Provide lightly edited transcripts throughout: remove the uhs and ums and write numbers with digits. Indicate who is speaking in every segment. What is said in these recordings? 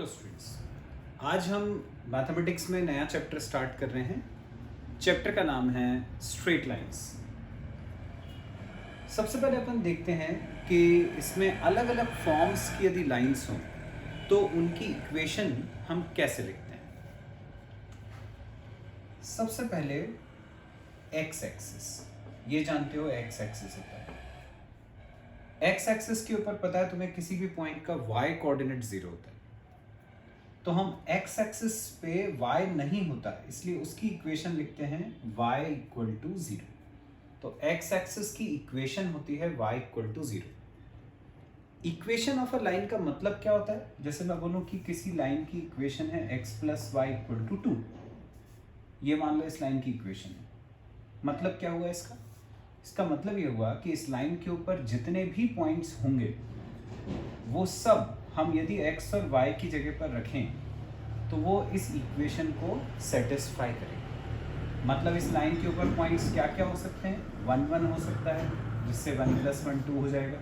Speaker 1: Hello students, आज हम mathematics में नया चैप्टर स्टार्ट कर रहे हैं। चैप्टर का नाम है स्ट्रेट लाइंस। सबसे पहले अपन देखते हैं कि इसमें अलग अलग फॉर्म्स की यदि लाइंस हों तो उनकी इक्वेशन हम कैसे लिखते हैं। सबसे पहले एक्स एक्सिस, ये जानते हो एक्स एक्सिस होता है। एक्स एक्सिस के ऊपर पता है तुम्हें किसी भी पॉइंट का वाई कोऑर्डिनेट 0 होता है, तो हम एक्स एक्सिस पे y नहीं होता इसलिए उसकी इक्वेशन लिखते हैं y इक्वल टू 0। तो एक्स एक्सिस की इक्वेशन होती है y equal to 0। Equation of a line का मतलब क्या होता है? जैसे मैं बोलूं कि किसी लाइन की इक्वेशन है x plus y equal to 2, ये मान लो इस लाइन की इक्वेशन है। मतलब क्या हुआ इसका? इसका मतलब ये हुआ कि इस लाइन के ऊपर जितने भी पॉइंट्स होंगे वो सब हम यदि x और y की जगह पर रखें तो वो इस इक्वेशन को सेटिस्फाई करेगा। मतलब इस लाइन के ऊपर पॉइंट्स क्या क्या हो सकते हैं? 1 1 हो सकता है, जिससे 1 + 1 2 हो जाएगा।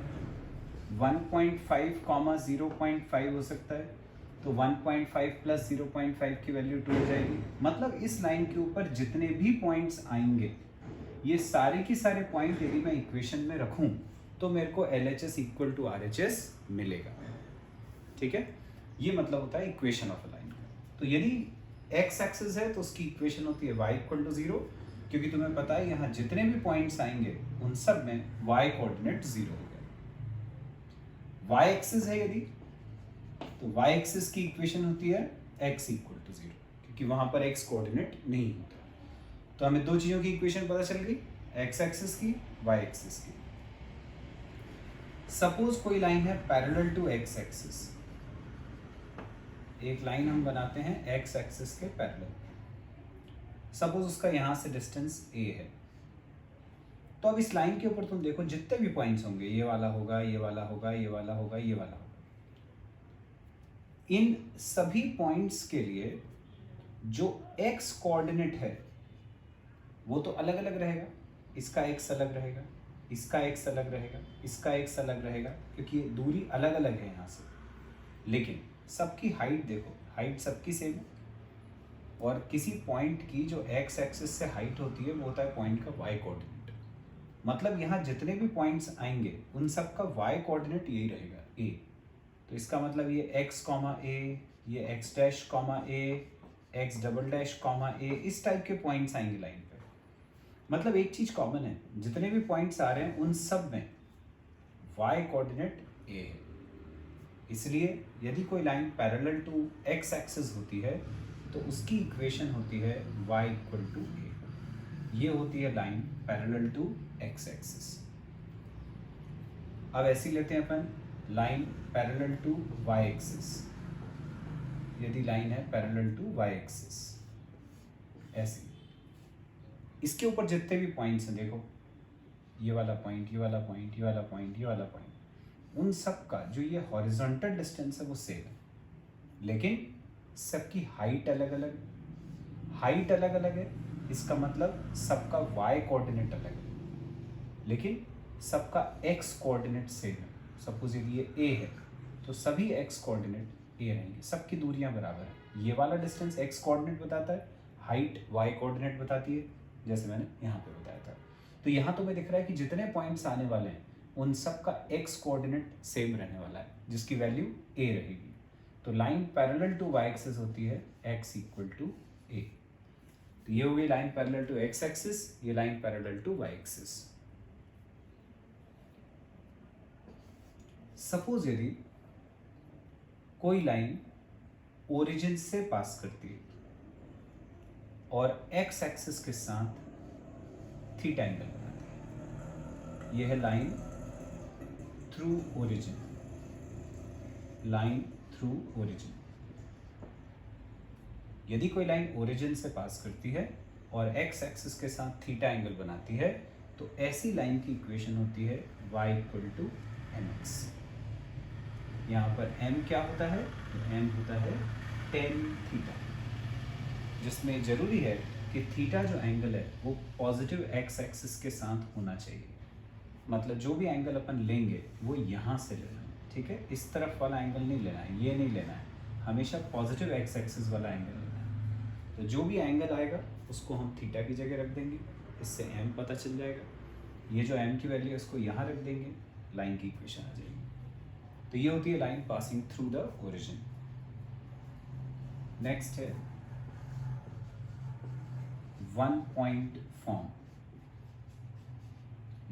Speaker 1: 1.5 0.5 हो सकता है, तो 1.5 + 0.5 की वैल्यू 2 हो जाएगी। मतलब इस लाइन के ऊपर जितने भी पॉइंट्स आएंगे ये सारे के सारे पॉइंट यदि मैं इक्वेशन में रखूं तो मेरे को LHS इक्वल टू RHS मिलेगा। ठीक है, ये मतलब होता है इक्वेशन ऑफ अ लाइन। तो यदि एक्स एक्सिस है तो उसकी इक्वेशन होती है y इक्वल टू 0, क्योंकि तुम्हें पता है यहाँ जितने भी पॉइंट्स आएंगे उन सब में y कोऑर्डिनेट 0 हो गया। y एक्सिस है यदि, तो y एक्सिस की इक्वेशन होती है x इक्वल टू 0, क्योंकि वहां पर x कोऑर्डिनेट नहीं होता। तो हमें दो चीजों की इक्वेशन पता चल गई, x एक्सिस की, y एक्सिस की। सपोज कोई लाइन है पैरेलल टू x एक्सिस। एक लाइन हम बनाते हैं x एक्सिस के पैरेलल। सपोज उसका यहां से डिस्टेंस a है। तो अब इस लाइन के ऊपर तुम देखो जितने भी पॉइंट्स होंगे, ये वाला होगा, ये वाला होगा, ये वाला होगा, ये वाला होगा, इन सभी पॉइंट्स के लिए जो x कोऑर्डिनेट है वो तो अलग अलग रहेगा। इसका x अलग रहेगा, इसका x अलग रहेगा, इसका x अलग रहेगा, क्योंकि ये दूरी अलग अलग है यहाँ से। लेकिन सबकी हाइट देखो, हाइट सबकी सेम है। और किसी पॉइंट की जो x एक्सिस से हाइट होती है वो होता है पॉइंट का y कोऑर्डिनेट। मतलब यहाँ जितने भी पॉइंट्स आएंगे उन सब का y कोऑर्डिनेट यही रहेगा, a। तो इसका मतलब ये x, a, ये x dash, a, x double dash, a, इस टाइप के पॉइंट्स आएंगे लाइन पे। मतलब एक चीज कॉमन है, जितने भी पॉइंट्स आ रहे हैं उन सब में y कोऑर्डिनेट a है। इसलिए यदि कोई line parallel to x axis होती है तो उसकी इक्वेशन होती है y इक्वल टू a। ये होती है line parallel to x axis. अब ऐसी लेते हैं अपन line parallel to y axis. यदि लाइन है पैरेलल टू y एक्सिस ऐसी, इसके ऊपर जितने भी पॉइंट्स हैं देखो, ये वाला पॉइंट, ये वाला पॉइंट, ये वाला पॉइंट, ये वाला पॉइंट, उन सब का जो ये हॉरिजॉन्टल डिस्टेंस है वो सेम है, लेकिन सबकी हाइट अलग अलग, हाइट अलग अलग है। इसका मतलब सबका y कोऑर्डिनेट अलग है, लेकिन सबका x कोऑर्डिनेट सेम है। सपोज यदि ये a है तो सभी x कोऑर्डिनेट a रहेंगे, सबकी दूरियां बराबर है। ये वाला डिस्टेंस x कोऑर्डिनेट बताता है, हाइट y कोऑर्डिनेट बताती है, जैसे मैंने यहाँ पे बताया था। तो यहाँ तुम्हें दिख रहा है कि जितने पॉइंट्स आने वाले हैं उन सब का x कोऑर्डिनेट सेम रहने वाला है, जिसकी वैल्यू a रहेगी। तो line parallel to y axis होती है x इक्वल टू a। तो ये हो गई line parallel to x axis, ये line parallel to y axis. Suppose यदि कोई लाइन ओरिजिन से पास करती है और x एक्सिस के साथ थीटा एंगल बनाती है, यह है line through origin, line through origin. यदि कोई लाइन ओरिजिन से पास करती है और x एक्सिस के साथ थीटा एंगल बनाती है तो ऐसी लाइन की इक्वेशन होती है y इक्वल टू mx। यहाँ पर m क्या होता है? तो m होता है tan थीटा, जिसमें जरूरी है कि थीटा जो एंगल है वो पॉजिटिव x एक्सिस के साथ होना चाहिए। मतलब जो भी एंगल अपन लेंगे वो यहाँ से लेना है, ठीक है? इस तरफ वाला एंगल नहीं लेना है, ये नहीं लेना है, हमेशा पॉजिटिव एक्स एक्सिस वाला एंगल लेना है। तो जो भी एंगल आएगा उसको हम थीटा की जगह रख देंगे, इससे एम पता चल जाएगा। ये जो एम की वैल्यू है इसको यहाँ रख देंगे, लाइन की इक्वेशन आ जाएगी। तो ये होती है line passing through the origin. Next है वन पॉइंट फॉर्म,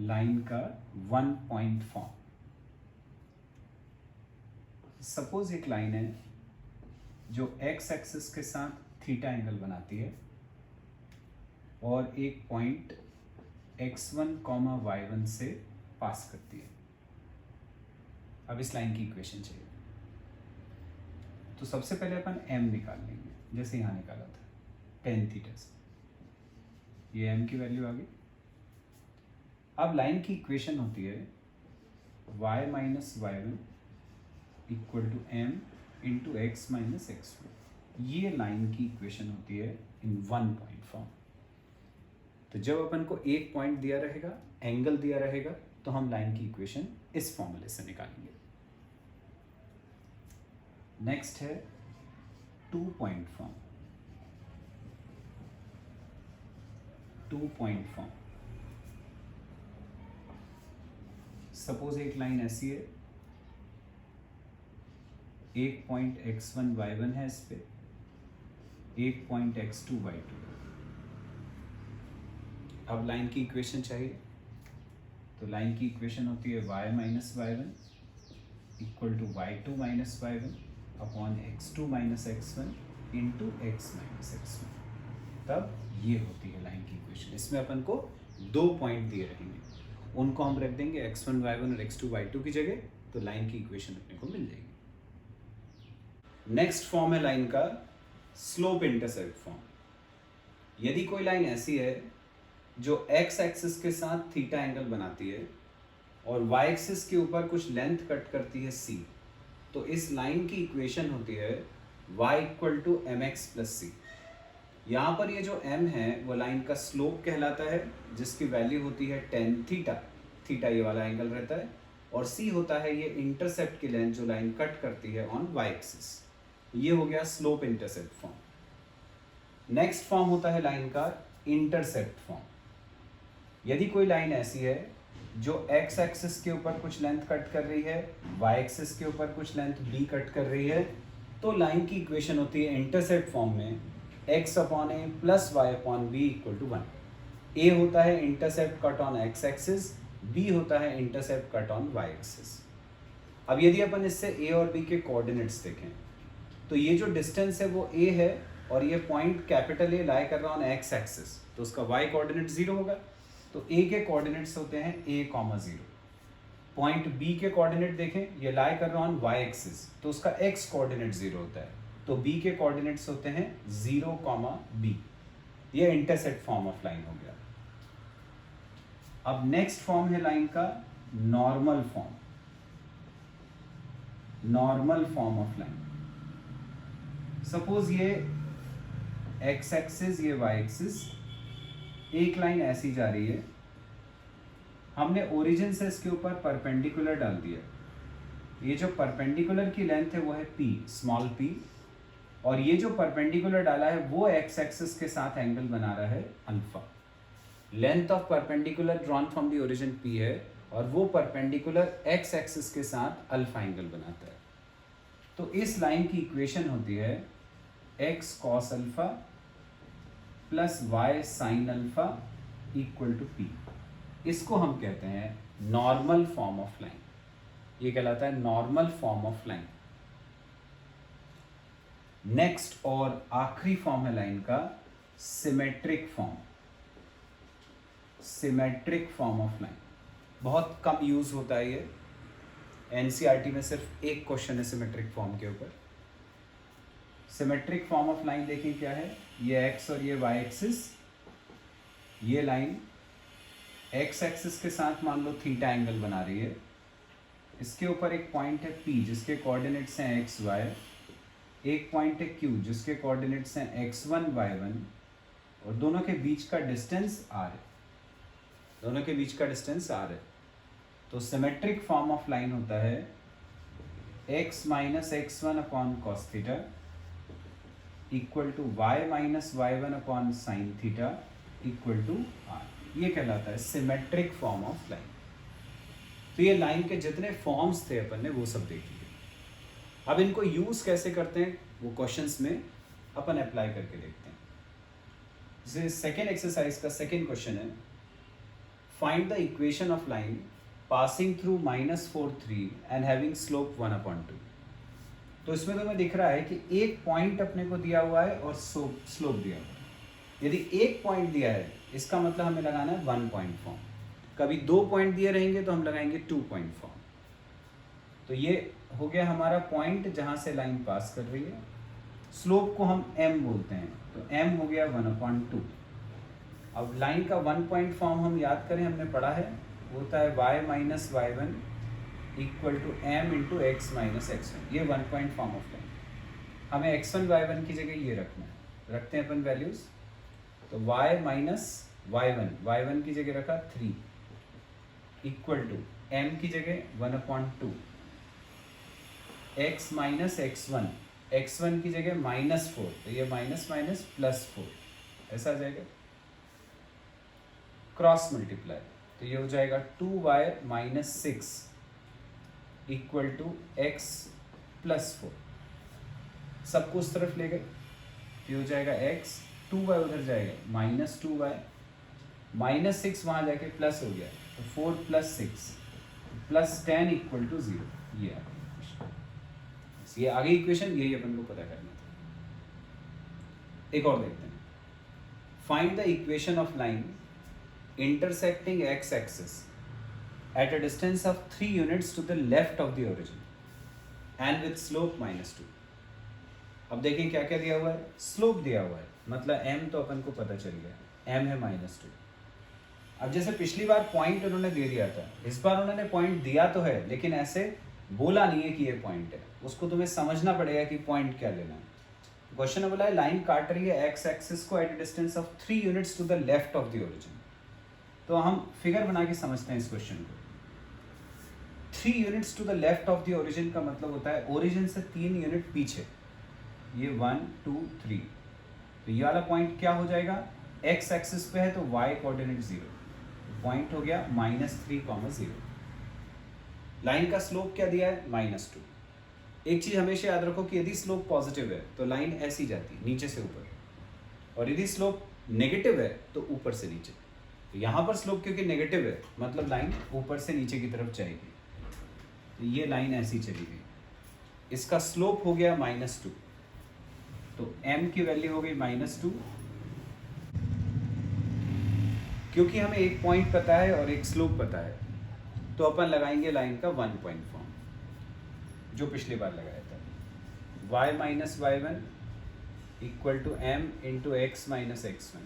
Speaker 1: लाइन का वन पॉइंट फॉर्म। सपोज एक लाइन है जो एक्स एक्सिस के साथ थीटा एंगल बनाती है और एक पॉइंट x1, y1 से पास करती है। अब इस लाइन की इक्वेशन चाहिए, तो सबसे पहले अपन m निकाल लेंगे, जैसे यहाँ निकाला था tan थीटा से, ये m की वैल्यू आ गई। अब लाइन की इक्वेशन होती है y minus y1 equal to m into x minus x1। ये लाइन की इक्वेशन होती है इन वन पॉइंट फॉर्म। तो जब अपन को एक पॉइंट दिया रहेगा, एंगल दिया रहेगा, तो हम लाइन की इक्वेशन इस फॉर्मूले से निकालेंगे। नेक्स्ट है two point form. Two point form, suppose एक लाइन ऐसी है, एक पॉइंट x1 y1 है इस पे, एक पॉइंट x2 y2। अब लाइन की इक्वेशन चाहिए, तो लाइन की इक्वेशन होती है y minus y1 equal to y2 minus y1 upon x2 minus x1 into x minus x1। तब ये होती है लाइन की इक्वेशन। इसमें अपन को दो पॉइंट दिए रहेंगे, उनको हम रख देंगे x1 y1 और x2 y2 की जगह, तो लाइन की इक्वेशन अपने को मिल जाएगी। नेक्स्ट फॉर्म है लाइन का स्लोप इंटरसेप्ट फॉर्म। यदि कोई लाइन ऐसी है जो x एक्सिस के साथ थीटा एंगल बनाती है और y एक्सिस के ऊपर कुछ लेंथ कट करती है c, तो इस लाइन की इक्वेशन होती है y equal to M X plus C. यहाँ पर ये जो m है वो लाइन का स्लोप कहलाता है, जिसकी वैल्यू होती है tan थीटा। थीटा ये वाला एंगल रहता है, और c होता है ये इंटरसेप्ट की लेंथ जो लाइन कट करती है ऑन y एक्सिस। ये हो गया slope intercept form. Next form होता है लाइन का इंटरसेप्ट फॉर्म। यदि कोई लाइन ऐसी है जो x एक्सिस के ऊपर कुछ लेंथ कट कर रही है, y एक्सिस के ऊपर कुछ लेंथ b कट कर रही है, तो लाइन की इक्वेशन होती है इंटरसेप्ट फॉर्म में x upon a plus y upon b equal to 1। a होता है intercept cut on x axis, b होता है intercept cut on y axis. अब यदि अपन इससे a और b के कोऑर्डिनेट्स देखें, तो ये जो डिस्टेंस है वो a है और ये पॉइंट कैपिटल A लाई कर रहा ऑन x एक्सिस, तो उसका y कोऑर्डिनेट 0 होगा। तो a के कोऑर्डिनेट्स होते हैं a, 0। पॉइंट b के कोऑर्डिनेट देखें, ये लाई कर रहा ऑन y एक्सिस, तो उसका x कोऑर्डिनेट 0 होता है। तो b के कोऑर्डिनेट्स होते हैं 0, b। ये इंटरसेप्ट फॉर्म ऑफ लाइन हो गया। अब नेक्स्ट फॉर्म है लाइन का normal form. Normal form of line, suppose ये x एक्सिस, ये y एक्सिस, एक लाइन ऐसी जा रही है, हमने ओरिजिन से इसके ऊपर परपेंडिकुलर डाल दिया। ये जो परपेंडिकुलर की लेंथ है वो है p, स्मॉल p, और ये जो परपेंडिकुलर डाला है वो x एक्सिस के साथ एंगल बना रहा है alpha. Length of perpendicular drawn from the origin p है और वो परपेंडिकुलर x एक्सिस के साथ अल्फा एंगल बनाता है। तो इस लाइन की इक्वेशन होती है x cos alpha plus y sin alpha equal to p। इसको हम कहते हैं नॉर्मल फॉर्म ऑफ लाइन। ये कहलाता है normal form of line. Next और आखिरी फॉर्म है लाइन का symmetric form. Symmetric form of line बहुत कम यूज होता है ये, एनसीईआरटी में सिर्फ एक क्वेश्चन है सिमेट्रिक फॉर्म के ऊपर। सिमेट्रिक फॉर्म ऑफ लाइन देखिए क्या है, ये x और ये y एक्सिस, ये लाइन x एक्सिस के साथ मान लो थीटा एंगल बना रही है, इसके ऊपर एक पॉइंट है p जिसके कोऑर्डिनेट्स हैं x y, एक पॉइंट है q जिसके कोऑर्डिनेट्स हैं x1 y1, और दोनों के बीच का डिस्टेंस r है। दोनों के बीच का डिस्टेंस r है। तो सिमेट्रिक फॉर्म ऑफ लाइन होता है x minus x one upon cos theta equal to y minus y one upon sin theta equal to r. ये कहलाता है सिमेट्रिक फॉर्म ऑफ लाइन। तो ये लाइन के जितने फॉर्म्स थे अपन ने वो सब देख लिए। अब इनको यूज कैसे करते हैं वो क्वेश्चंस में अपन अप्लाई करके देखते हैं। जैसे सेकेंड एक्सरसाइज का सेकेंड क्वेश्चन है, find the equation of line passing through -4 3 and having slope 1/2। तो इसमें तो हमें दिख रहा है कि एक पॉइंट अपने को दिया हुआ है और स्लोप दिया हुआ है। यदि एक पॉइंट दिया है इसका मतलब हमें लगाना है 1 पॉइंट फॉर्म। कभी 2 पॉइंट दिए रहेंगे तो हम लगाएंगे 2 पॉइंट फॉर्म। तो ये हो गया हमारा पॉइंट जहाँ से लाइन पास कर रही है। स्लोप को हम m बोलते हैं, तो m हो गया 1/2। अब लाइन का 1 पॉइंट फॉर्म हम याद करें, हमने पढ़ा है, होता है y minus y one equal to m into x minus x one. ये 1 पॉइंट फॉर्म ऑफ लाइन। हमें x1 y1 की जगह ये रखना है। रखते हैं अपन वैल्यूज। तो y माइनस y1 की जगह रखा 3 इक्वल टू m की जगह 1/2, x माइनस x1 की जगह -4, तो ये माइनस माइनस +4 ऐसा आ जाएगा। क्रॉस मल्टीप्लाई, तो ये हो जाएगा 2y minus 6 equal to x +4। सबको उस तरफ ले गए, ये हो जाएगा x, 2y उधर जाएगा -2y, -6 वहाँ जाके प्लस हो गया, तो 4 + 6 + 10 इक्वल टू 0। ये आ गया। ये आगे इक्वेशन, यही अपन को पता करना था। एक और देखते हैं। Find the equation of line intersecting x axis at a distance of 3 units to the left of the origin and with slope -2। अब देखें क्या क्या दिया हुआ है। स्लोप दिया हुआ है, मतलब m तो अपन को पता चल गया, m है -2। अब जैसे पिछली बार पॉइंट उन्होंने दे दिया था, इस बार उन्होंने पॉइंट दिया तो है लेकिन ऐसे बोला नहीं है कि ये पॉइंट है। उसको तुम्हें समझना पड़ेगा कि पॉइंट क्या लेना है। क्वेश्चन में बोला है लाइन काट रही है x एक्सिस को at distance of 3 units to the left of the origin. तो हम फिगर बना के समझते हैं इस क्वेश्चन को। 3 units to the left of the origin का मतलब होता है ओरिजिन से 3 यूनिट पीछे, ये 1 2 3। तो ये वाला पॉइंट क्या हो जाएगा, x एक्सिस पे है तो y कोऑर्डिनेट 0, पॉइंट हो गया -3, 0। लाइन का स्लोप क्या दिया है, -2। एक चीज हमेशा याद रखो कि यदि स्लोप पॉजिटिव है तो लाइन ऐसी जाती है नीचे से ऊपर, और यदि स्लोप नेगेटिव है तो ऊपर से नीचे। तो यहाँ पर स्लोप क्योंकि नेगेटिव है मतलब लाइन ऊपर से नीचे की तरफ जाएगी। तो ये लाइन ऐसी चली गई, इसका स्लोप हो गया -2, तो m की वैल्यू हो गई -2। क्योंकि हमें एक पॉइंट पता है और एक स्लोप पता है तो अपन लगाएंगे लाइन का 1 पॉइंट फॉर्म जो पिछली बार लगाया था। y minus y1 equal to m into x minus x1।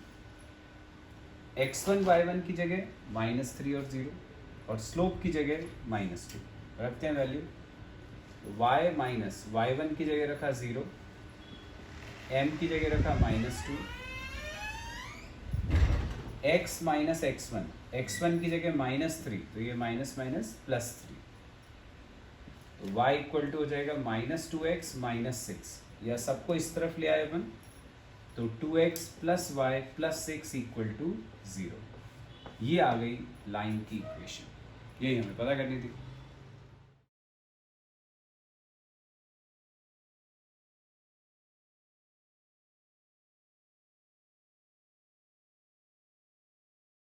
Speaker 1: x1 y1 की जगह -3 और 0, और स्लोप की जगह -2 रखते हैं वैल्यू। y माइनस y1 की जगह रखा 0, m की जगह रखा -2, x माइनस x1 की जगह -3, तो ये माइनस माइनस +3, तो y इक्वल टू हो जाएगा -2x -6। यह सबको इस तरफ ले आए अपन, तो 2x + y + 6 इक्वल टू 0। ये आ गई लाइन की इक्वेशन, यही हमें पता करनी थी।